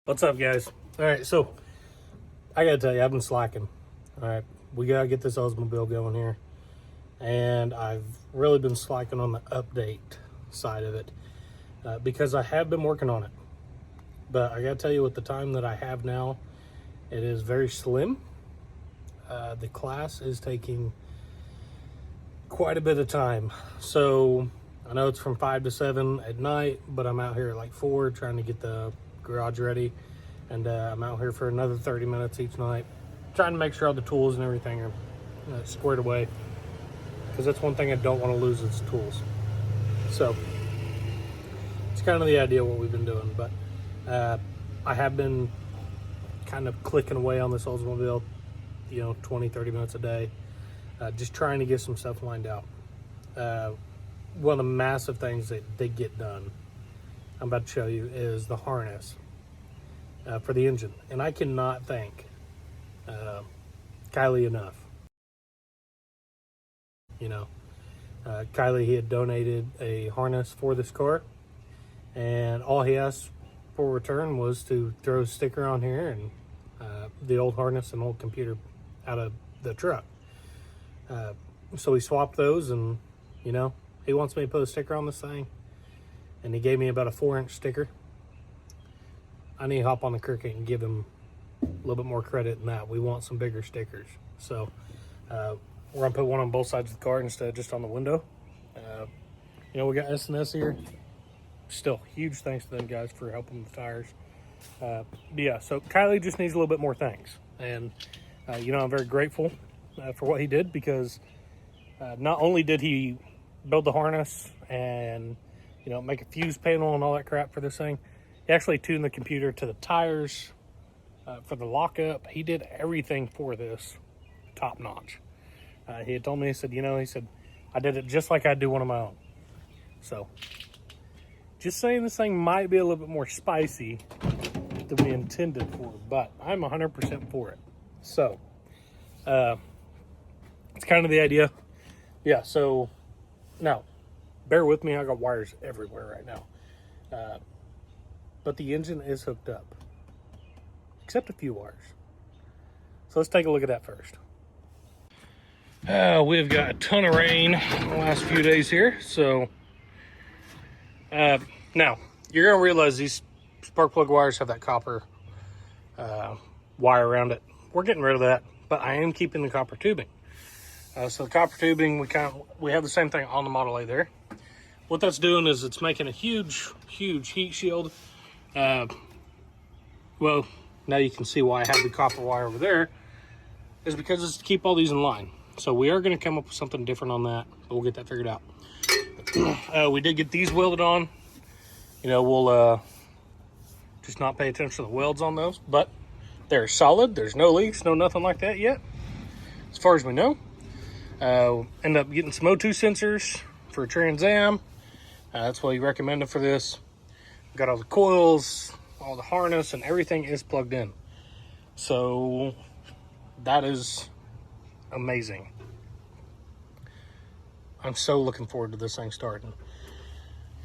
What's up, guys? All right, so I gotta tell you, I've been slacking. All right, we gotta get this Oldsmobile going here, and I've really been slacking on the update side of it because I have been working on it. But I gotta tell you, with the time that I have now, it is very slim. The class is taking quite a bit of time. So I know it's from 5 to 7 at night, but I'm out here at like 4 trying to get the garage ready, and I'm out here for another 30 minutes each night trying to make sure all the tools and everything are squared away, because that's one thing I don't want to lose is tools. So it's kind of the idea of what we've been doing, but I have been kind of clicking away on this Oldsmobile, 20-30 minutes a day, just trying to get some stuff lined out. One of the massive things that did get done, I'm about to show you, is the harness for the engine. And I cannot thank Kylie enough. Kylie, he had donated a harness for this car, and all he asked for return was to throw a sticker on here and the old harness and old computer out of the truck. So we swapped those, and he wants me to put a sticker on this thing, and he gave me about a 4-inch sticker. I need to hop on the Cricket and give him a little bit more credit than that. We want some bigger stickers. So we're gonna put one on both sides of the car instead of just on the window. We got S&S here. Still, huge thanks to them guys for helping with the tires. But yeah, so Kylie just needs a little bit more thanks. And I'm very grateful for what he did, because not only did he build the harness and make a fuse panel and all that crap for this thing, he actually tuned the computer to the tires for the lockup. He did everything for this top notch. He had told me, he said, I did it just like I'd do one of my own. So just saying, this thing might be a little bit more spicy than we intended for, but I'm 100% for it. So it's kind of the idea. Yeah, so now bear with me, I got wires everywhere right now. But the engine is hooked up, except a few wires. So let's take a look at that first. We've got a ton of rain the last few days here. So now you're gonna realize these spark plug wires have that copper wire around it. We're getting rid of that, but I am keeping the copper tubing. So the copper tubing, we have the same thing on the Model A there. What that's doing is it's making a huge heat shield. Well, now you can see why I have the copper wire over there, is because it's to keep all these in line. So we are going to come up with something different on that, but we'll get that figured out. We did get these welded on. We'll just not pay attention to the welds on those, but they're solid. There's no leaks, no nothing like that yet, as far as we know. End up getting some O2 sensors for a Trans Am. That's what he recommended for this. Got all the coils, all the harness, and everything is plugged in. So that is amazing. I'm so looking forward to this thing starting.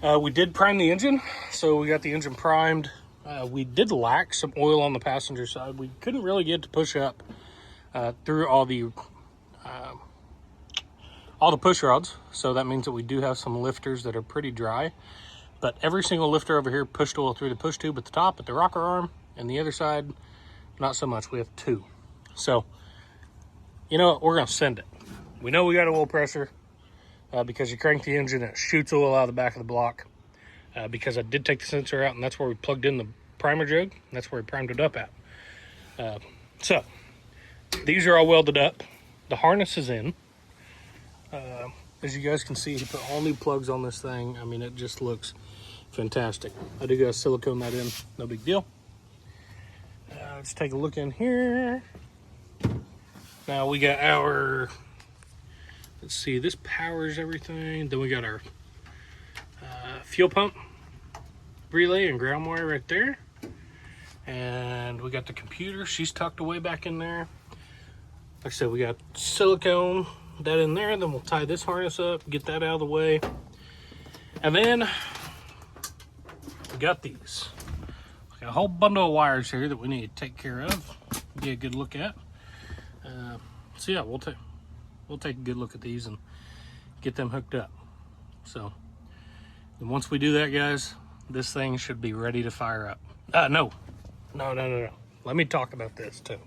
We did prime the engine, so we got the engine primed. We did lack some oil on the passenger side. We couldn't really get to push up through all the push rods, so that means that we do have some lifters that are pretty dry. But every single lifter over here pushed oil through the push tube at the top, at the rocker arm, and the other side, not so much. We have 2. So, you know what? We're going to send it. We know we got oil pressure because you crank the engine and it shoots oil out of the back of the block. Because I did take the sensor out, and that's where we plugged in the primer jug. And that's where we primed it up at. So, these are all welded up. The harness is in. As you guys can see, he put all new plugs on this thing. I mean, it just looks fantastic. I do got to silicone that in, no big deal. Let's take a look in here. Now we got our, let's see, this powers everything. Then we got our fuel pump relay and ground wire right there. And we got the computer. She's tucked away back in there. Like I said, we got silicone that in there. Then we'll tie this harness up, get that out of the way. And then we got these. Got a whole bundle of wires here that we need to take care of, get a good look at. So yeah, we'll take a good look at these and get them hooked up. So, and once we do that, guys, this thing should be ready to fire up. No. Let me talk about this too.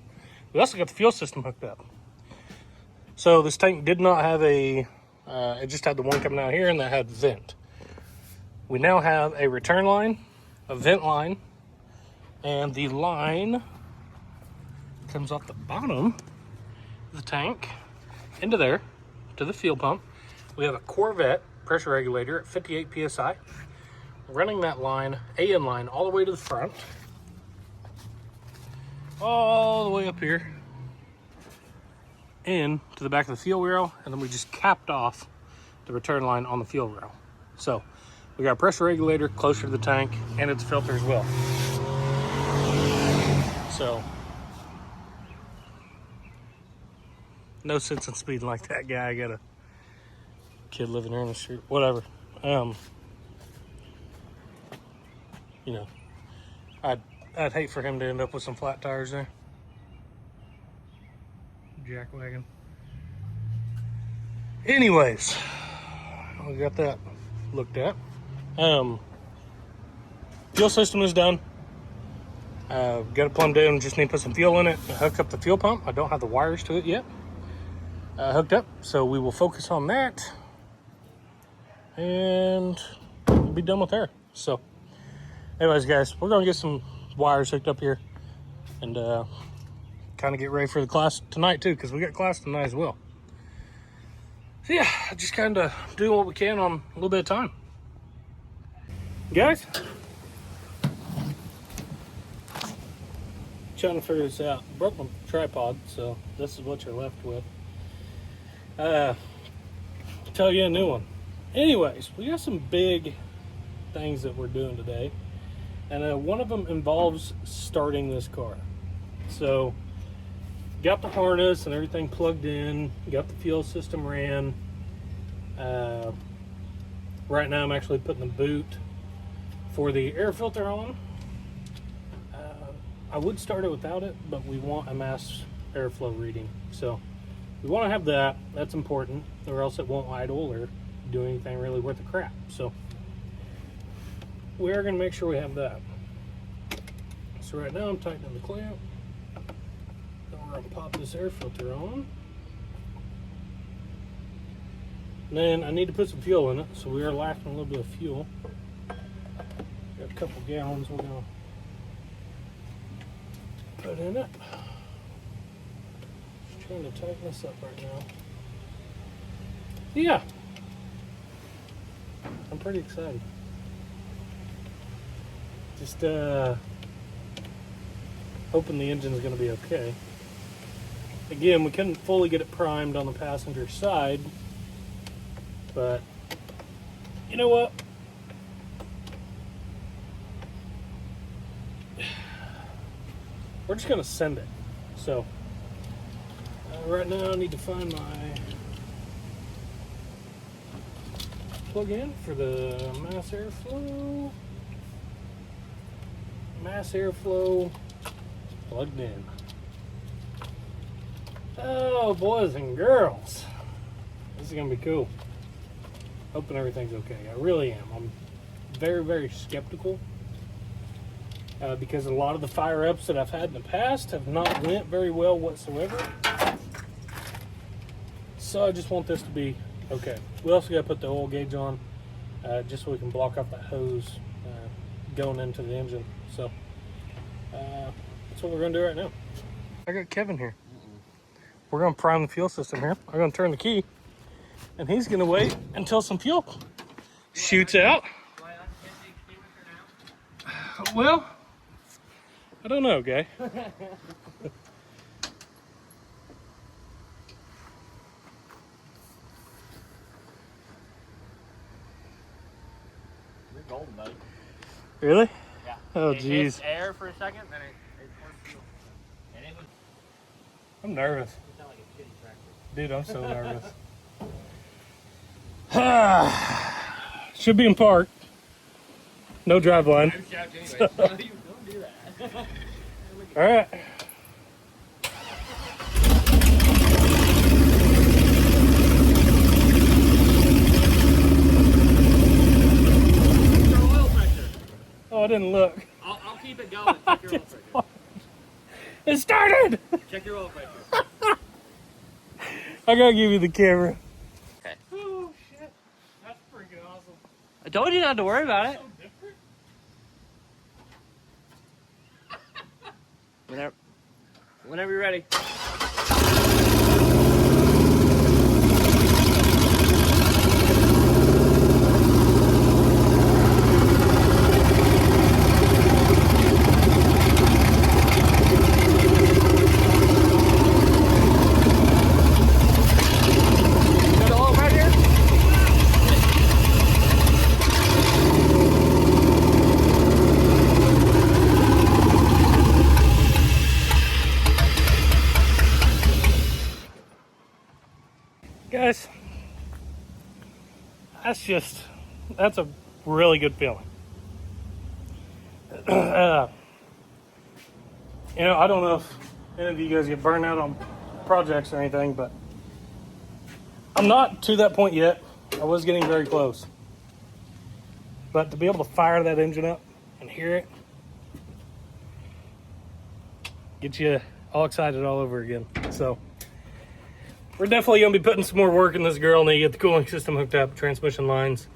We also got the fuel system hooked up. So this tank did not have it just had the one coming out here, and that had vent. We now have a return line, a vent line, and the line comes off the bottom of the tank into there to the fuel pump. We have a Corvette pressure regulator at 58 psi, running that line, AN line, all the way to the front, all the way up here in to the back of the fuel rail, and then we just capped off the return line on the fuel rail. So we got a pressure regulator closer to the tank, and it's a filter as well. So no sense in speeding like that guy. I got a kid living here in the street, whatever. You know, I'd hate for him to end up with some flat tires there. Jackwagon. Anyways, we got that looked at. Fuel system is done. Got it plumbed in, just need to put some fuel in it, hook up the fuel pump. I don't have the wires to it yet hooked up, so we will focus on that and we'll be done with her. So anyways, guys, we're gonna get some wires hooked up here and kind of get ready for the class tonight too, because we got class tonight as well. So yeah, just kind of doing what we can on a little bit of time, guys. Trying to figure this out. Broke my tripod, so this is what you're left with. Tell you a new one. Anyways, we got some big things that we're doing today, and one of them involves starting this car. So got the harness and everything plugged in, got the fuel system ran. Right now I'm actually putting the boot for the air filter on. I would start it without it, but we want a mass airflow reading, so we want to have that. That's important, or else it won't idle or do anything really worth the crap. So we are going to make sure we have that. So right now I'm tightening the clamp. Then we're going to pop this air filter on. And then I need to put some fuel in it, so we are lacking a little bit of fuel. Got a couple gallons we're going to put in it. Just trying to tighten this up right now. Yeah, I'm pretty excited. Just hoping the engine's going to be okay. Again, we couldn't fully get it primed on the passenger side, but you know what? We're just going to send it. So right now I need to find my plug-in for the mass airflow. Mass airflow plugged in. Oh, boys and girls, this is gonna be cool. Hoping everything's okay. I really am. I'm very, very skeptical because a lot of the fire ups that I've had in the past have not went very well whatsoever. So I just want this to be okay. We also got to put the oil gauge on just so we can block off that hose going into the engine. So that's what we're going to do right now. I got Kevin here. We're going to prime the fuel system here. I'm going to turn the key, and he's going to wait until some fuel shoots out. Well, I don't know, guy. You're golden, buddy. Really? Yeah. Oh, it jeez. hits air for a second, then it pours fuel. And it was. I'm nervous. It sounded like a shitty tractor. Dude, I'm so nervous. Should be in park. No drive line. I'm shocked anyway. No, you don't do that. All right. Oil pressure. Oh, I didn't look. I'll keep it going. Check your oil pressure. It started. Check your oil pressure. I gotta give you the camera. Okay. Oh shit, that's freaking awesome. I told you not to worry about it. So different. Whenever you're ready. Got the oil right here? Guys, that's a really good feeling. You know, I don't know if any of you guys get burned out on projects or anything, but I'm not to that point yet. I was getting very close. But to be able to fire that engine up and hear it, gets you all excited all over again. So we're definitely going to be putting some more work in this girl. Need to get the cooling system hooked up, transmission lines,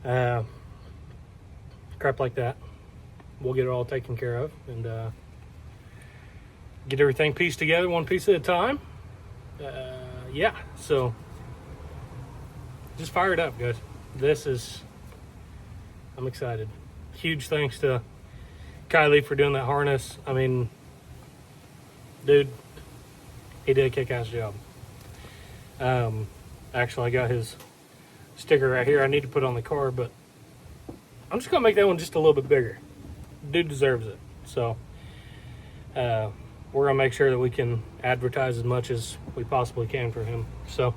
crap like that. We'll get it all taken care of and get everything pieced together one piece at a time. Yeah, so just fire it up, guys. I'm excited. Huge thanks to Kylie for doing that harness. I mean, dude, he did a kick-ass job. Actually, I got his sticker right here I need to put on the car, but I'm just gonna make that one just a little bit bigger. Dude deserves it. So we're gonna make sure that we can advertise as much as we possibly can for him. So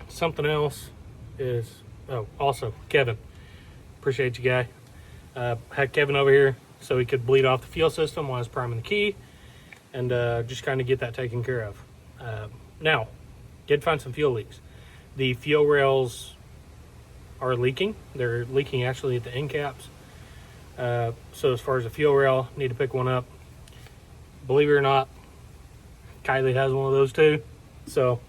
something else is, also Kevin, appreciate you, guy. Had Kevin over here so he could bleed off the fuel system while I was priming the key and just kind of get that taken care of. Now, did find some fuel leaks. The fuel rails are leaking. They're leaking actually at the end caps. So as far as the fuel rail, need to pick one up. Believe it or not, Kylie has one of those too. So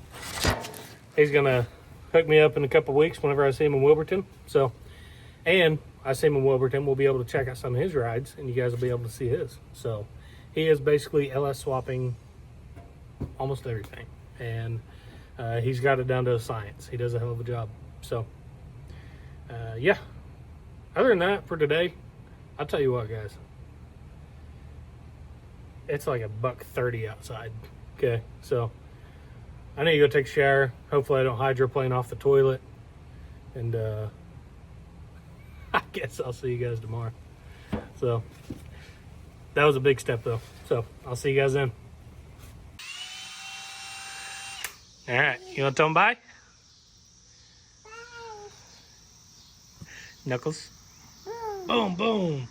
he's gonna hook me up in a couple weeks whenever I see him in Wilburton. So, and I see him in Wilburton, we'll be able to check out some of his rides and you guys will be able to see his. So he is basically LS swapping almost everything. And he's got it down to a science. He does a hell of a job. So yeah, other than that for today, I'll tell you what, guys, it's like $130 outside. Okay, so I need to go take a shower. Hopefully I don't hydroplane off the toilet, and I guess I'll see you guys tomorrow. So that was a big step though, so I'll see you guys then. All right, you want to tell them bye? Knuckles. Boom, boom.